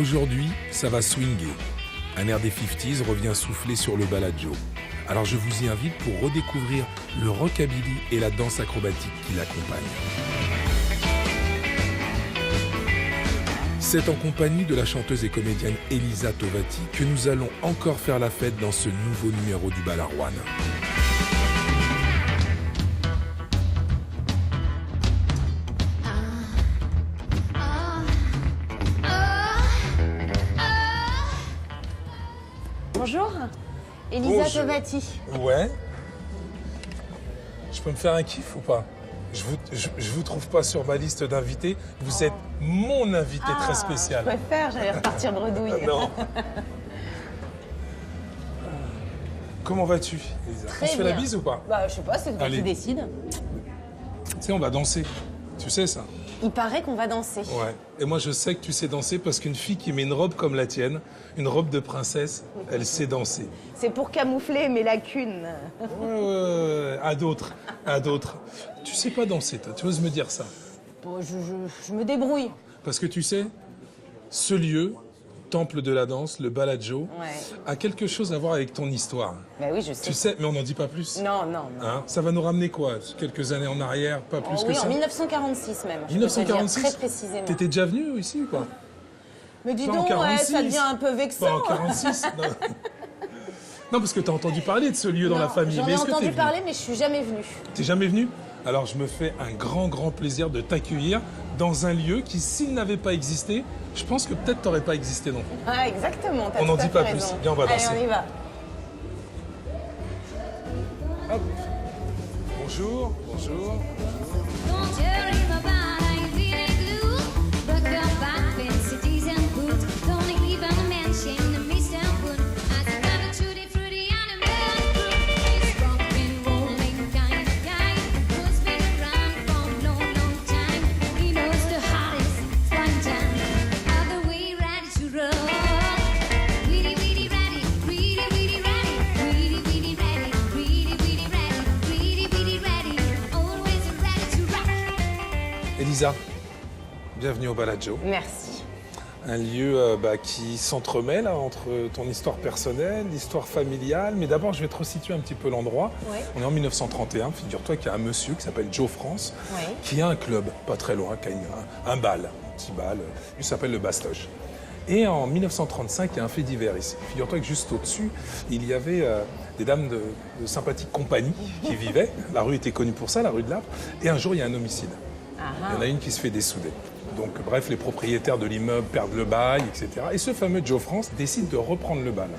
Aujourd'hui, ça va swinguer. Un air des 50s revient souffler sur le Bellagio. Alors je vous y invite pour redécouvrir le rockabilly et la danse acrobatique qui l'accompagnent. C'est en compagnie de la chanteuse et comédienne Elisa Tovati que nous allons encore faire la fête dans ce nouveau numéro du Bal Harwan. Bonjour, Elisa Tovati. Ouais. Je peux me faire un kiff ou pas? Je vous trouve pas sur ma liste d'invités. Vous êtes mon invité très spécial. Je préfère, j'allais repartir bredouille. Non. Comment vas-tu, Elisa? Très On se fait bien. la bise ou pas? Bah, je sais pas, c'est toi Allez. qui décide. Tu sais, on va danser. Tu sais ça? Il paraît qu'on va danser. Ouais. Et moi, je sais que tu sais danser parce qu'une fille qui met une robe comme la tienne, une robe de princesse, elle sait danser. C'est pour camoufler mes lacunes. Ouais. À d'autres. Tu sais pas danser, toi. Tu oses me dire ça? Bon, je me débrouille. Parce que tu sais, ce lieu, temple de la danse, le Bellagio, Ouais. a quelque chose à voir avec ton histoire. Bah oui, je sais. Tu sais, mais on n'en dit pas plus. Non. Hein, ça va nous ramener quoi? Quelques années en arrière, pas plus que Oui, ça? en 1946 même. je peux te dire, 1946? très précisément. T'étais déjà venu ici ou quoi? Mais dis Pas en donc, 46. ça devient un peu Pas vexant. en 46 non. Non, parce que t'as entendu parler de ce lieu dans la famille. J'en Mais ai est-ce que entendu t'es venu? parler, mais je suis jamais venue. T'es jamais venu? Alors je me fais un grand plaisir de t'accueillir dans un lieu qui, s'il n'avait pas existé, je pense que peut-être t'aurais pas existé non plus. Ah, exactement. t'as On n'en tout à dit fait pas raison. plus. Viens, on va danser. Allez, on y va. Hop. Bonjour. Don't worry about how you feel it blue. Buck up on fancy tees and boots. Don't even mention the Mr. Wood. I grab a tutti frutti on a melon fruit. He's rockin', rolling kind of guy who's been around for a long time. He knows the hottest one time. All the way ready to roll. Really ready, really ready, really ready, really ready, always ready to rock. Elisa, bienvenue au Bellagio. Merci. Un lieu qui s'entremêle entre ton histoire personnelle, l'histoire familiale. Mais d'abord, je vais te resituer un petit peu l'endroit. Oui. On est en 1931. Figure-toi qu'il y a un monsieur qui s'appelle Joe France, Oui. qui a un club, pas très loin, qui a un bal, un petit bal. Il s'appelle le Bastoche. Et en 1935, il y a un fait divers ici. Figure-toi que juste au-dessus, il y avait des dames de sympathique compagnie qui vivaient. La rue était connue pour ça, la rue de l'Arbre. Et un jour, il y a un homicide. Il y en a une qui se fait dessouder. Donc, bref, les propriétaires de l'immeuble perdent le bail, etc. Et ce fameux Joe France décide de reprendre le bal.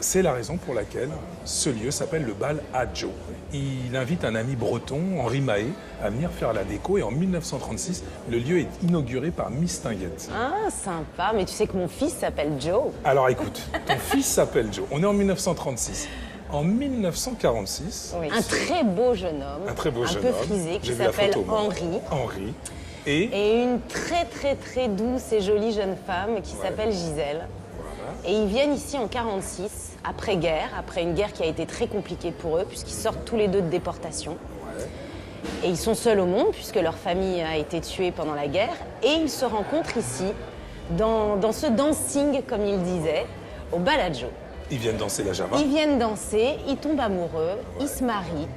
C'est la raison pour laquelle ce lieu s'appelle le bal à Joe. Il invite un ami breton, Henri Mahé, à venir faire la déco. Et en 1936, le lieu est inauguré par Miss Tinguette. Ah, sympa. Mais tu sais que mon fils s'appelle Joe. Alors écoute, ton fils s'appelle Joe. On est en 1936. En 1946, Oui. Un très beau jeune homme. un très beau jeune peu homme. frisé, qui J'ai vu la s'appelle photo, moi. Henri. Henri. Et Et une très douce et jolie jeune femme qui s'appelle Gisèle. Et ils viennent ici en 46, après-guerre, après une guerre qui a été très compliquée pour eux, puisqu'ils sortent tous les deux de déportation. Et ils sont seuls au monde, puisque leur famille a été tuée pendant la guerre. Et ils se rencontrent ici, dans ce dancing, comme ils disaient, au Bellagio. ils viennent danser la Java. Ils viennent danser, ils tombent amoureux, ils se marient.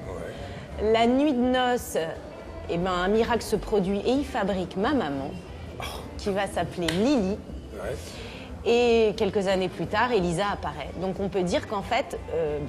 La nuit de noces, eh ben, un miracle se produit et ils fabriquent ma maman, qui va s'appeler Lily. Ouais. Et quelques années plus tard, Elisa apparaît. Donc on peut dire qu'en fait,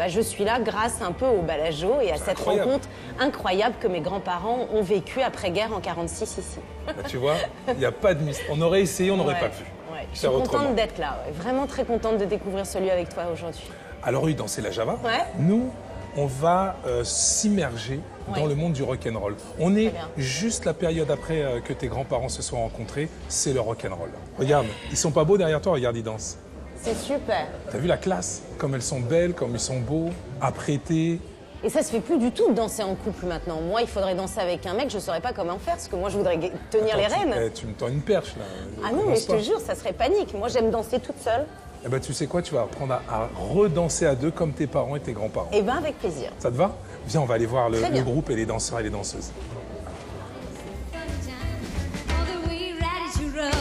je suis là grâce un peu au Bellagio et à cette incroyable. rencontre incroyable que mes grands-parents ont vécue après-guerre en 46 ici. Bah, tu vois, il n'y a pas de mystère. On aurait essayé, on n'aurait Ouais, pas pu. ouais. Je suis Faire autrement. contente d'être là, ouais. Vraiment très contente de découvrir ce lieu avec toi aujourd'hui. Alors oui, danser la Java, Ouais. nous, on va s'immerger dans Ouais. le monde du rock'n'roll. On est bien. juste la période après que tes grands-parents se soient rencontrés, c'est le rock'n'roll. Regarde, ils sont pas beaux derrière toi, regarde, ils dansent. C'est super. T'as vu la classe? Comme elles sont belles, comme ils sont beaux, apprêtés. Et ça se fait plus du tout de danser en couple maintenant. Moi, il faudrait danser avec un mec, je saurais pas comment faire, parce que moi, je voudrais tenir les Attends, rênes. tu me tends une perche là. Ah non, mais Commence je te pas. jure, ça serait panique. Moi, j'aime danser toute seule. Eh ben, tu sais quoi, tu vas apprendre à redanser à deux comme tes parents et tes grands-parents. Eh ben, avec plaisir. Ça te va? Viens, on va aller voir Très le bien. groupe et les danseurs et les danseuses. All the way ready to roll.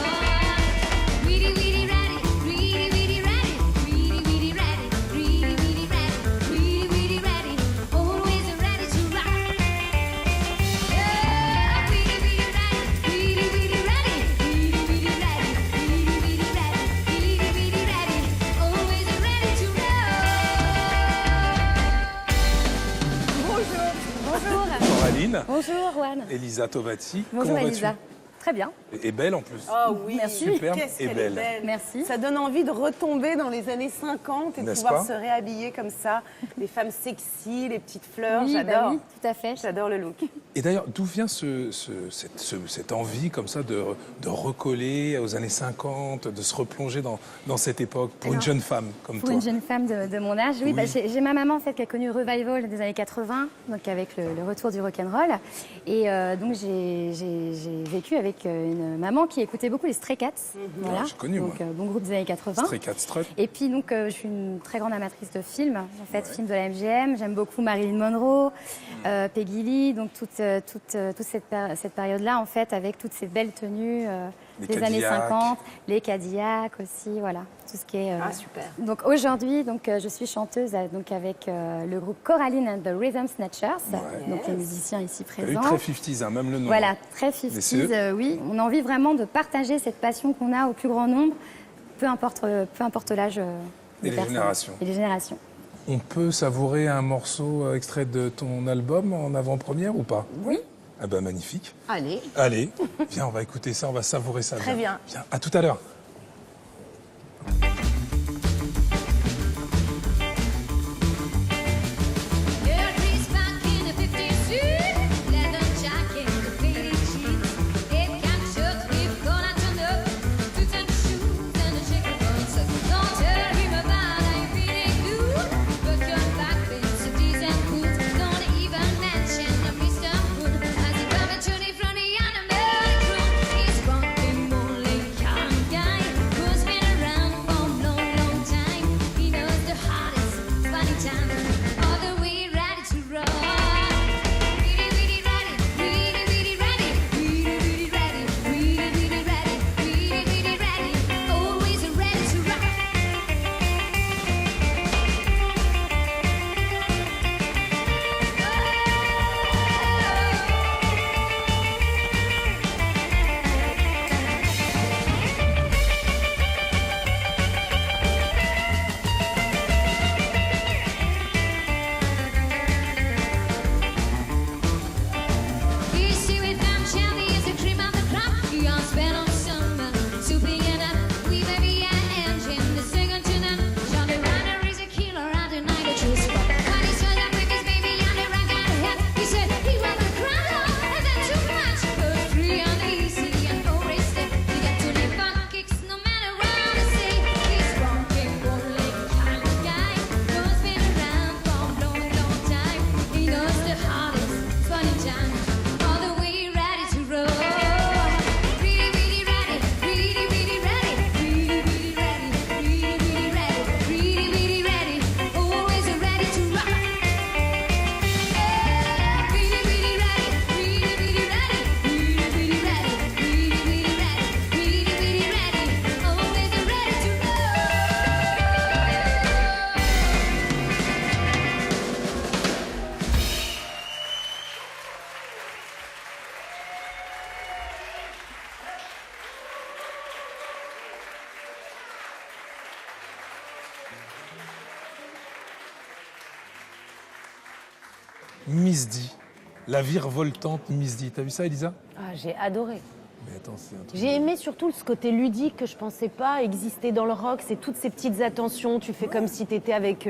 Really ready Caroline. Bonjour Juan. Elisa Tovati. Bonjour Comment Elisa. vas-tu? Très bien. Et belle en plus. Oh oui, Merci. Superbe qu'est-ce et qu'elle belle. est belle. Merci. Ça donne envie de retomber dans les années 50 et de N'est-ce pouvoir pas se réhabiller comme ça. Les femmes sexy, les petites fleurs, Oui, bah j'adore. oui, tout à fait. J'adore le look. Et d'ailleurs, d'où vient cette envie comme ça de recoller aux années 50, de se replonger dans cette époque pour une Alors, jeune femme comme Pour toi? une jeune femme de mon âge, oui, Oui. bah, j'ai ma maman en fait qui a connu le revival des années 80, donc avec le retour du rock'n'roll. Et donc j'ai vécu avec une maman qui écoutait beaucoup les Stray Cats. Voilà. Ah, j'ai connu, donc moi. bon groupe des années 80. Stray Cat Strut. Et puis donc je suis une très grande amatrice de films, en fait, films de la MGM. J'aime beaucoup Marilyn Monroe, Peggy Lee, donc toute cette période-là en fait, avec toutes ces belles tenues Les des années Cadillacs. 50, les Cadillacs aussi, voilà, tout ce qui est. Ah, super. Donc aujourd'hui, je suis chanteuse donc avec le groupe Coraline and the Rhythm Snatchers, donc les musiciens ici T'as vu, présents. très 50s, hein, même le nom. Voilà, très Mais 50s, c'est- oui. On a envie vraiment de partager cette passion qu'on a au plus grand nombre, peu importe l'âge des Et les personnes. générations. Et les générations. On peut savourer un morceau extrait de ton album en avant-première ou pas? Oui. Ah ben magnifique. Allez. Allez, viens, on va écouter ça, on va savourer ça. Très bien. Viens, à tout à l'heure. Girl dressed back in a 50s suit, leather jacket, faded sheets, head cap, shirt, hip collar turned up, two tennis shoes and a shaker boots. Don't tell him about how you feeling blue, but your back fits a decent boot. Don't even mention the Mr. Hood as he comes to the front of the American crew. He's rocking only kind of guy who's been around for a long, long time. He knows the hottest funny time. All the way ready to roll. Really, really ready. Really, really ready. Really, really ready. Really, really ready. Really, really ready. Always ready to rock. You see we found Shelby is the cream of the crop. You all spent on summer, souping it up. We baby an engine, the second to none. John the Runner is a killer out the night of true spot. When he saw that with his baby on the rock out of head, he said he was a crown and then too much. But free and easy and always step. He got to live on kicks no matter what I say. He's rocking only kind of guy who's been around for a long, long time. He knows the hottest funny time. All the way ready to roll. Really, really ready. Really, really ready. Really, really ready. Really, really ready. Really, really ready. Always ready to rock. Really, really ready. Really, really ready. Really, really ready. Really, really ready. Really, really ready. Always ready to roll. Miss D, la virevoltante Miss D. T'as vu ça, Elisa? Ah, j'ai adoré. Mais attends, c'est un truc. J'ai aimé surtout ce côté ludique que je pensais pas exister dans le rock. C'est toutes ces petites attentions. Tu fais comme si tu étais avec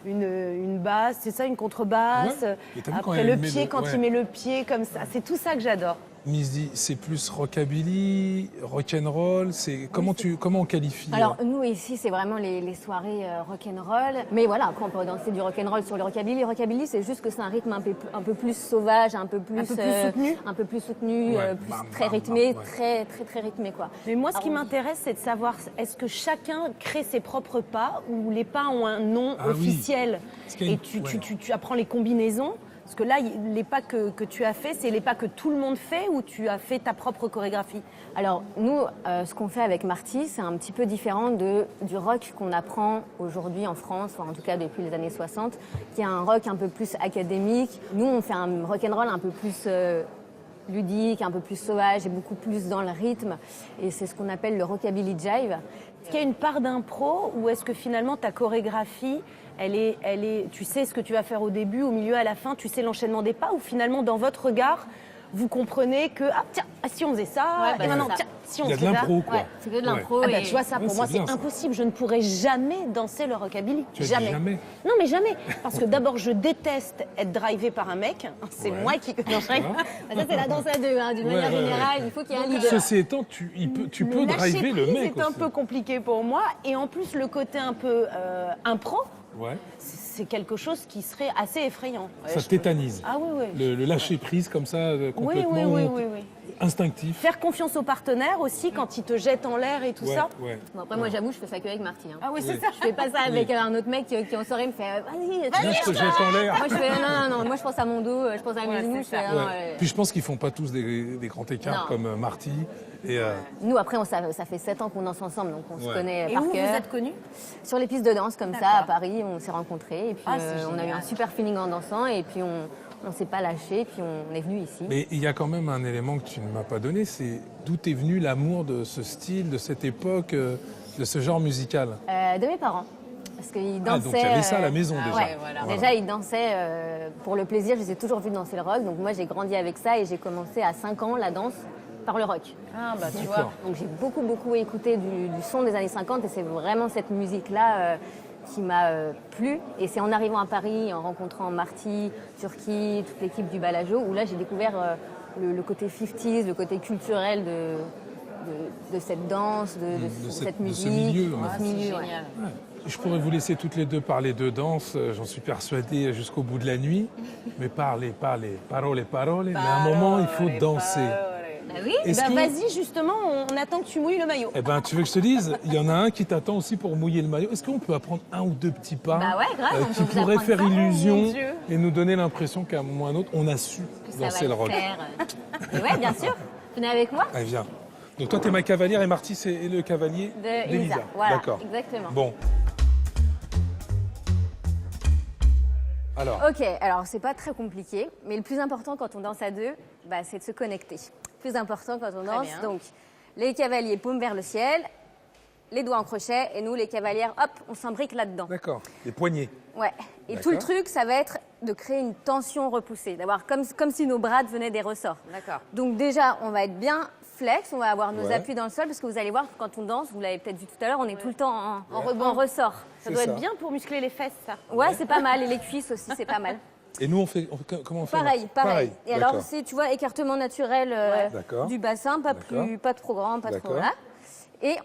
une basse, c'est ça, une contrebasse. Ouais. Et t'as vu quand Après elle le met pied, le- quand ouais. il met le pied comme ça. C'est tout ça que j'adore. Miss D, c'est plus rockabilly, rock'n'roll, c'est comment on qualifie Alors nous ici c'est vraiment les soirées rock'n'roll, mais voilà, après on peut danser du rock'n'roll sur le rockabilly. Le rockabilly c'est juste que c'est un rythme un peu plus sauvage, un peu plus soutenu. un peu plus soutenu, Ouais, plus bam, très bam, rythmé, bam, ouais. très rythmé quoi. Mais moi, ce qui Ah, m'intéresse, c'est de savoir est-ce que chacun crée ses propres pas ou les pas ont un nom Ah oui. officiel Parce qu'il y a et une- tu apprends les combinaisons. Parce que là, les pas que tu as fait, c'est les pas que tout le monde fait ou tu as fait ta propre chorégraphie? Alors nous, ce qu'on fait avec Marty, c'est un petit peu différent du rock qu'on apprend aujourd'hui en France, enfin, en tout cas depuis les années 60, qui est un rock un peu plus académique. Nous, on fait un rock'n'roll un peu plus ludique, un peu plus sauvage et beaucoup plus dans le rythme. Et c'est ce qu'on appelle le rockabilly jive. Est-ce qu'il y a une part d'impro ou est-ce que finalement ta chorégraphie, tu sais ce que tu vas faire au début, au milieu, à la fin, tu sais l'enchaînement des pas ou finalement dans votre regard, vous comprenez que si on faisait ça, Ouais, bah, et maintenant c'est ça. tiens, si on Il y a de faisait ça. l'impro, quoi. Ouais, c'est que de l'impro. Ah bah, et- tu vois ça pour Ouais, moi c'est c'est bien, ça. impossible, je ne pourrais jamais danser le rockabilly, Tu as dit jamais. Non mais jamais, parce que d'abord je déteste être drivé par un mec, c'est Ouais. moi qui non, je rigole. Bah, ça, c'est la danse à deux. Hein. D'une Ouais, manière ouais, générale, il faut qu'il y ait un leader. Ceci étant, tu peux lâcher driver le prise mec est un aussi. peu compliqué pour moi et en plus le côté un peu impro, Ouais. c'est quelque chose qui serait assez effrayant. Ça tétanise. Ah oui oui. Le lâcher prise comme ça, Oui, complètement oui. instinctif. Faire confiance au partenaire aussi quand il te jette en l'air et tout ça. Ouais. Bon, après, moi, j'avoue, je fais ça qu'avec Marty. Hein. Ah oui, c'est Oui. ça. Je fais pas ça avec un autre mec qui en soirée me fait vas-y, Viens, je te jette en l'air. Moi, je fais non. Moi, je pense à mon dos, je pense à mes Ouais, genoux. c'est Je fais, ça. non, Ouais. Puis je pense qu'ils font pas tous des grands écarts Non. comme Marty. Et Nous, après, ça fait 7 ans qu'on danse ensemble, donc on se Ouais. connaît Et par où vous cœur. êtes connus? Sur les pistes de danse, comme ça, D'accord. à Paris, on s'est rencontrés. Et puis, Ah, c'est on a eu génial. un super feeling en dansant. Et puis, on s'est pas lâché. Et puis, on est venu ici. mais il y a quand même un élément que tu ne m'as pas donné, c'est d'où est venu l'amour de ce style, de cette époque, de ce genre musical. De mes parents. Parce qu'ils Ah, dansaient. donc il y avait ça à la maison déjà. Ouais, voilà. Déjà, ils dansaient pour le plaisir. Je les ai toujours vus danser le rock. Donc, moi, j'ai grandi avec ça et j'ai commencé à 5 ans la danse par le rock. Ah bah tu D'accord. vois. Donc, j'ai beaucoup écouté du son des années 50 et c'est vraiment cette musique-là qui m'a plu. Et c'est en arrivant à Paris, en rencontrant Marty, Turki, toute l'équipe du Balajo, où là, j'ai découvert le côté 50s, le côté culturel de cette danse, de cette de musique. ce milieu, de ouais. ce milieu, ouais. Génial. Ouais. Je pourrais vous laisser toutes les deux parler de danse, j'en suis persuadé jusqu'au bout de la nuit. Mais parler, parole. Mais à un moment, il faut danser. Bah oui. Est-ce Bah qu'il- vas-y justement, on attend que tu mouilles le maillot. Eh ben, tu veux que je te dise, il y en a un qui t'attend aussi pour mouiller le maillot. Est-ce qu'on peut apprendre un ou deux petits pas Bah ouais, grave, on qui peut vous pourraient apprendre faire ça. illusion Oh, mon Dieu. et nous donner l'impression qu'à un moment ou à un autre, on a su Ça danser va le rock. faire. Et ouais, bien sûr. Venez avec moi. Allez, viens. Donc toi, t'es ma cavalière et Marty, c'est le cavalier Elisa. Voilà, D'accord. exactement. Bon. Alors, Ok, alors c'est pas très compliqué, mais le plus important quand on danse à deux, bah, c'est de se connecter. Le plus important quand on danse, bien. donc les cavaliers paume vers le ciel, les doigts en crochet, et nous les cavalières, hop, on s'imbrique là-dedans. d'accord. Les poignets. Ouais. Et D'accord. tout le truc, ça va être de créer une tension repoussée, d'avoir comme si nos bras devenaient des ressorts. D'accord. Donc déjà, on va être bien flex, on va avoir nos Ouais. appuis dans le sol, parce que vous allez voir que quand on danse, vous l'avez peut-être vu tout à l'heure, on est tout le temps en ressort. Ça C'est doit ça. être bien pour muscler les fesses ça. Ouais, c'est pas mal, et les cuisses aussi, c'est pas mal. Et nous, comment on fait Pareil. Et alors, d'accord. c'est, tu vois, écartement naturel D'accord. du bassin, pas D'accord. trop grand, pas trop D'accord. là. Et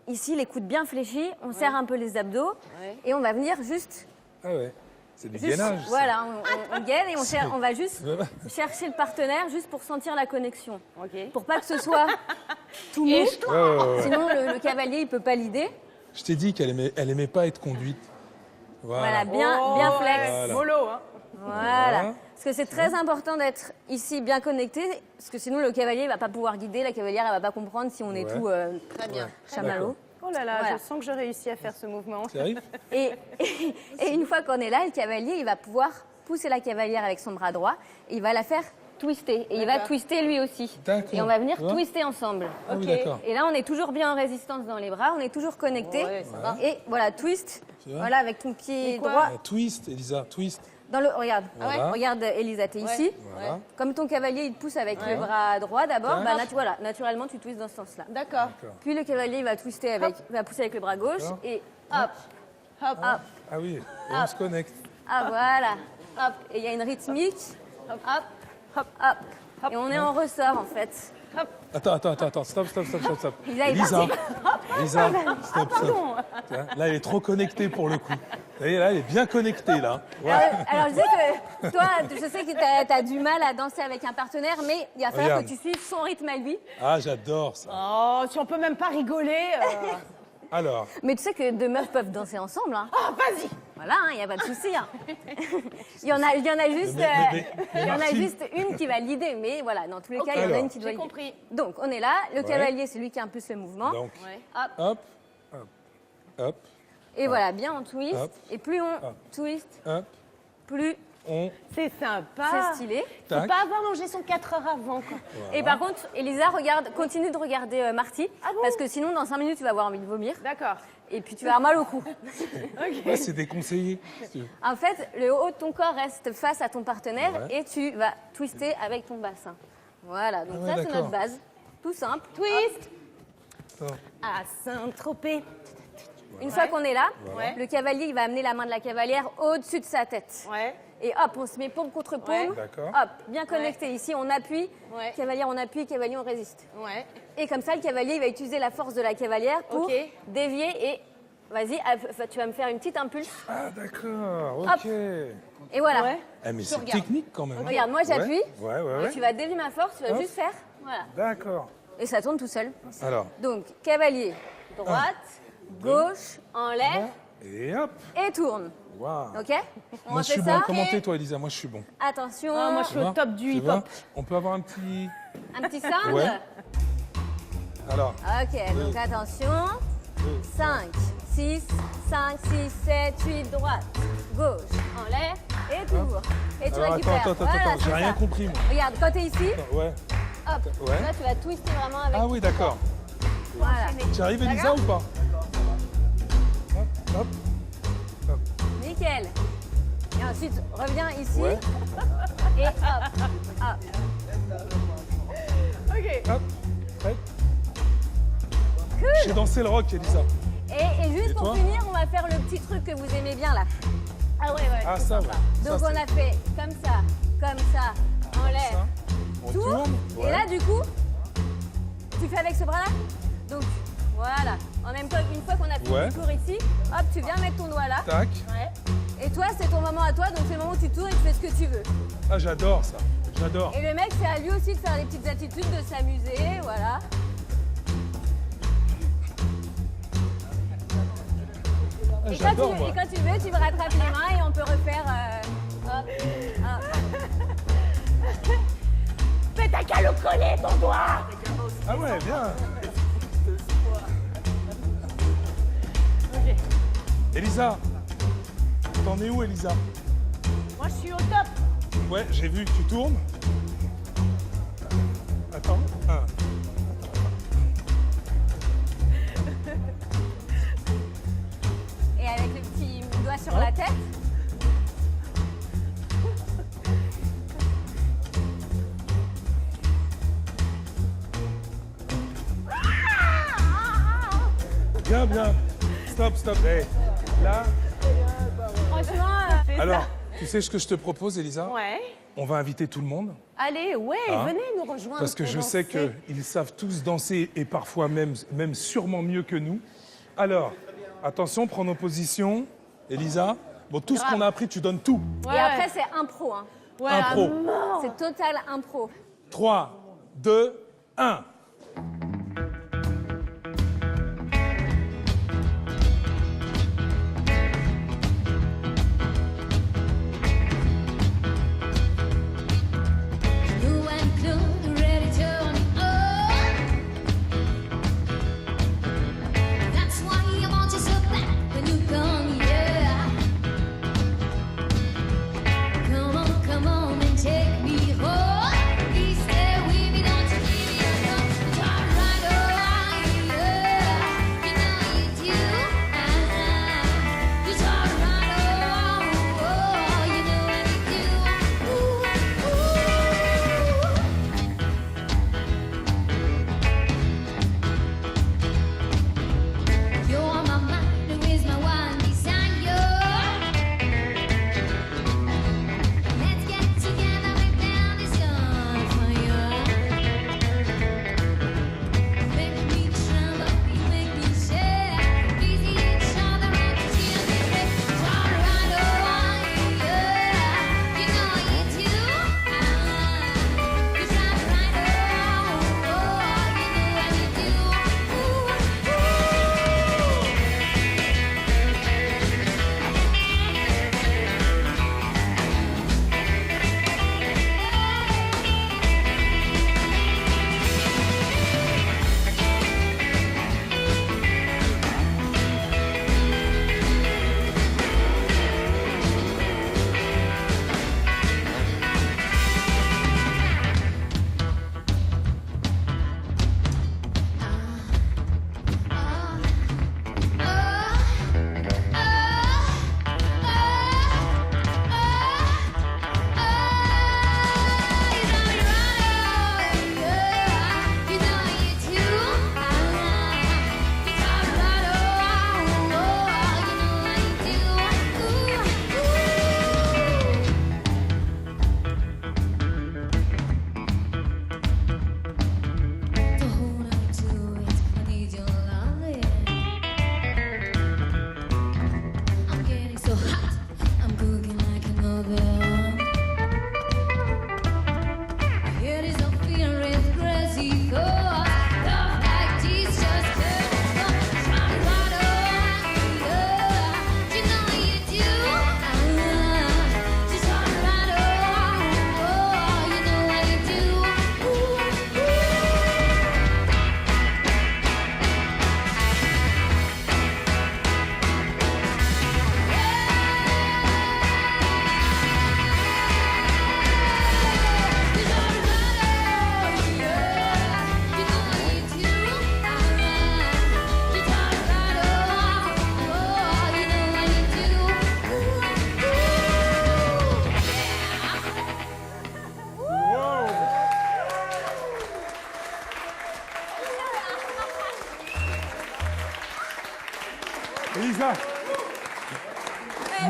ici, les coudes bien fléchis, on serre un peu les abdos, Ouais. et on va venir juste... Ah ouais, c'est du juste- gainage. ça. Voilà, on gaine et on va juste Ouais. chercher le partenaire juste pour sentir la connexion. Ok. Pour pas que ce soit tout mou, Ouais, ouais. sinon le cavalier, il peut pas l'idée. Je t'ai dit qu'elle aimait pas être conduite. Voilà, Voilà. bien flex. Voilà. Mollo hein. Voilà. Parce que c'est très important d'être ici bien connecté, parce que sinon le cavalier ne va pas pouvoir guider, la cavalière elle va pas comprendre si on est Ouais. tout Très bien. chamallow. Oh là là, Voilà. je sens que je réussis à faire ce mouvement. Ça arrive Et, et une fois qu'on est là, le cavalier il va pouvoir pousser la cavalière avec son bras droit et il va la faire twister. Et il va D'accord. twister lui aussi. D'accord. Et on va venir Tu vois twister ensemble. Ah oui, Ok. d'accord. Et là, on est toujours bien en résistance dans les bras, on est toujours connecté. Ouais, ça va. Et voilà, twist. Tu vois Voilà, avec ton pied Et quoi droit. Twist, Elisa, twist. Dans le, regarde, Voilà. regarde Elisa, t'es ici. Voilà. Comme ton cavalier, il te pousse avec le bras droit d'abord, Ouais. bah, voilà, naturellement, tu twistes dans ce sens-là. D'accord. Puis le cavalier, il va twister va pousser avec le bras gauche D'accord. et hop, Hop. hop, Ah oui, et on se connecte. ah voilà, hop. Et il y a une rythmique, hop, hop, hop. Et on est en ressort en fait. Attends, stop. Elisa, il est Elisa, Elisa, Ah, stop. Tiens, là, elle est trop connectée pour le coup. Vous voyez, là, elle est bien connectée, là. Ouais. Alors je sais que toi, je sais que tu as du mal à danser avec un partenaire, mais il va falloir Regarde. que tu suives son rythme à lui. Ah, j'adore ça. Oh, si on peut même pas rigoler. Alors, Mais tu sais que deux meufs peuvent danser ensemble. Hein. Ah, vas-y. Voilà, il n'y a pas de souci. Hein. il y en a juste, mais il y en a Marty- juste une qui va l'aider, mais voilà, dans tous les cas, il y en a Alors. une qui doit J'ai guider. compris. Donc, on est là. Le cavalier, c'est lui qui impulse le mouvement. donc, Ouais. hop, hop, Et voilà, bien on twist. Hop. Et plus on Hop. twist, hop, plus C'est sympa. C'est stylé. Faut Tac. pas avoir mangé son 4 heures avant, quoi. Et par contre, Elisa, continue de regarder Marty. Ah bon Parce que sinon, dans 5 minutes, tu vas avoir envie de vomir. D'accord. Et puis, tu vas avoir mal au cou. Ouais, c'est déconseillé. En fait, le haut de ton corps reste face à ton partenaire Ouais. et tu vas twister avec ton bassin. Voilà, donc Ah ouais, ça, c'est d'accord. notre base. Tout simple. Twist. Attends. À Saint-Tropez. Une fois qu'on est là, Ouais. le cavalier, il va amener la main de la cavalière au-dessus de sa tête. Ouais. Et hop, on se met paume contre paume. Ouais. D'accord. Hop, bien connecté. Ici, on appuie. Ouais. Cavalier, on appuie. Cavalier, on résiste. Ouais. Et comme ça, le cavalier, il va utiliser la force de la cavalière pour Ok. dévier et... Vas-y, tu vas me faire une petite impulse. Ah, d'accord, ok. Hop. Et voilà. Ouais. Ah, mais c'est regarde. technique quand même. Regarde, moi, j'appuie. Ouais, ouais, ouais. Tu vas dévier ma force, tu vas Hop. juste faire. Voilà. D'accord. Et ça tourne tout seul. Alors, Donc, cavalier, droite, gauche, enlève et hop. et tourne. Waouh. Ok? On Moi, je fait suis ça. bon. Comment t'es, toi, Elisa? Moi, je suis bon. Attention. Ah, moi, je suis Tu au vois top du Tu vois hip-hop. On peut avoir un petit... Un petit sound. Ouais. Alors, Ok, donc attention. 5, 6, 5, 6, 7, 8, droite, gauche, enlève et tour. Et tu alors récupères. attends, Voilà, j'ai c'est rien ça. compris, moi. Regarde, quand t'es ici, Attends, ouais. hop, Ouais. là tu vas twister vraiment avec. Ah oui, d'accord. Voilà. Tu arrives, Elisa, ou pas? Hop, hop. Nickel. Et ensuite, reviens ici. Ouais. Et hop. Ok. Hop. Prêt? J'ai dansé le rock, Elisa. Et juste Et pour toi finir, on va faire le petit truc que vous aimez bien là. Ah ouais, ouais. Ah, ça, ouais. Donc Ça, on c'est- a fait comme ça, enlève, ça. On tourne. Ouais. Et là du coup, tu fais avec ce bras là. Donc voilà. En même temps, une fois qu'on a fait Ouais. le tour ici, hop, tu viens mettre ton doigt là. Tac. Ouais. Et toi, c'est ton moment à toi, donc c'est le moment où tu tournes et tu fais ce que tu veux. Ah, j'adore ça. J'adore. Et le mec, c'est à lui aussi de faire des petites attitudes, de s'amuser, voilà. Ah, Et j'adore, moi. quand tu veux, tu me rattrapes les mains et on peut refaire. Hop, hop. Mais t'as qu'à le coller, ton doigt. Ah ouais, bien. Ok. Elisa, t'en es où, Elisa? Moi, je suis au top. Ouais, j'ai vu que tu tournes. Attends. Un. Et avec le petit doigt sur la tête. Bien, bien. Stop, stop. Hey, là, Franchement, C'est alors, ça. tu sais ce que je te propose, Elisa? Ouais. On va inviter tout le monde. Allez, ouais, Hein venez nous rejoindre. Parce que pour je sais danser. qu'ils savent tous danser et parfois même sûrement mieux que nous. Alors, attention, prends nos positions. Elisa, bon, tout ce qu'on a appris, tu donnes tout. Ouais. et après, c'est impro. Hein. Ouais, Impro. à mort. C'est total impro. 3, 2, 1. You and Clue ready to turn on. That's why I want you so bad when you come, yeah. Come on and take me home. Please stay with me, don't you leave me alone.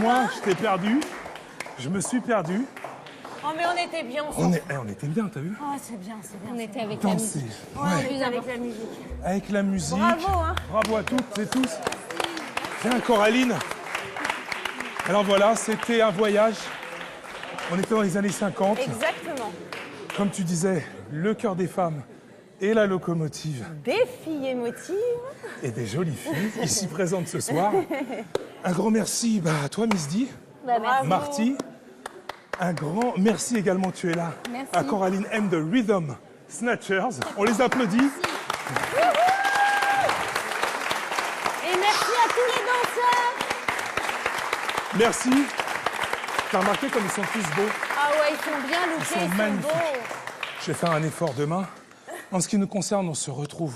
Moi, je t'ai perdu. Je me suis perdu. Oh, mais on était bien. On était bien, t'as vu? Oh, c'est bien, c'est bien. On était avec la Danser. musique. Ouais. Avec la musique. Avec la musique. Bravo, hein. Bravo à toutes et tous. Tiens, Coraline. Alors voilà, c'était un voyage. On était dans les années 50. Exactement. Comme tu disais, le cœur des femmes et la locomotive. Des filles émotives. Et des jolies filles ici présentes ce soir. Un grand merci à toi, Miss Di. Bravo. Marty. Un grand merci également, tu es là. Merci. À Coraline M de Rhythm Snatchers. On les applaudit. Et merci à tous les danseurs. Merci. T'as remarqué comme ils sont tous beaux? Ah ouais, ils sont bien lookés, Ils sont ils magnifiques. sont beaux. Je vais faire un effort demain. En ce qui nous concerne, on se retrouve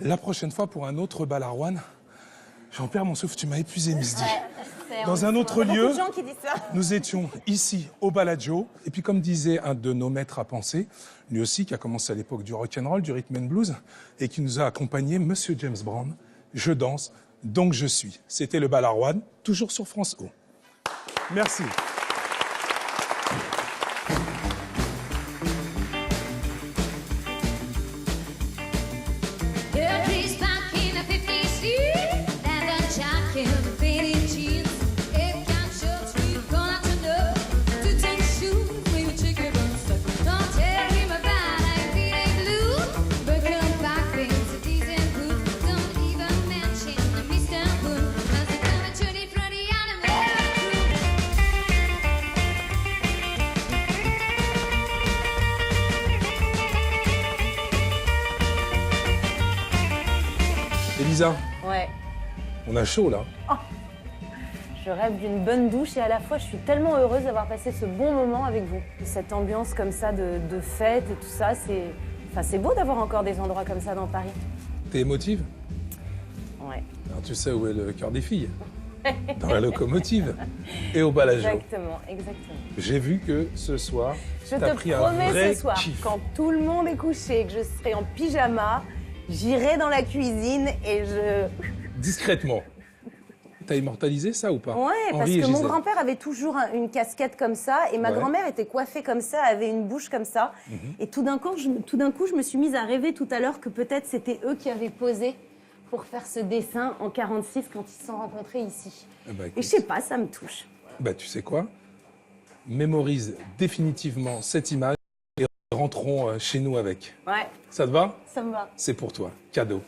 la prochaine fois pour un autre bal à Rouen. J'en perds mon souffle, tu m'as épuisé, Miss Di. Dans un autre Beaucoup lieu, de gens qui disent ça. nous étions ici au Bellagio. Et puis comme disait un de nos maîtres à penser, lui aussi qui a commencé à l'époque du rock'n'roll, du rhythm and blues, et qui nous a accompagnés, Monsieur James Brown. Je danse, donc je suis. C'était le bal à Rouen, toujours sur France O. Merci. Girl, please back in a 50s suit, leather jacket, faded jeans, Afghan shirts, we've gone to know. To take shoes, we would take your own stuff. Don't tell him about I'm feeling blue, but come back, things a decent good. Don't even mention Mr. Hood, 'cause it's coming to the front of the Elisa, Ouais. on a chaud là. Je rêve d'une bonne douche et à la fois, je suis tellement heureuse d'avoir passé ce bon moment avec vous. Cette ambiance comme ça de fête et tout ça, c'est beau d'avoir encore des endroits comme ça dans Paris. T'es émotive? Ouais, Alors tu sais où est le cœur des filles? Dans la locomotive et au Bellagio. exactement, exactement. J'ai vu que ce soir, Je t'as te pris un promets vrai ce soir, kiff. quand tout le monde est couché, que je serai en pyjama, j'irai dans la cuisine et je... Discrètement. T'as immortalisé ça ou pas? Ouais, parce Henri et que mon Gisèle. grand-père avait toujours une casquette comme ça et ma Ouais. grand-mère était coiffée comme ça, avait une bouche comme ça. Et tout d'un coup, je me suis mise à rêver tout à l'heure que peut-être c'était eux qui avaient posé pour faire ce dessin en 46 quand ils se sont rencontrés ici. Eh ben, Et écoute, je sais pas, ça me touche. bah, tu sais quoi? Mémorise définitivement cette image et rentrons chez nous avec. Ouais, Ça te va? ça me va. C'est pour toi. Cadeau.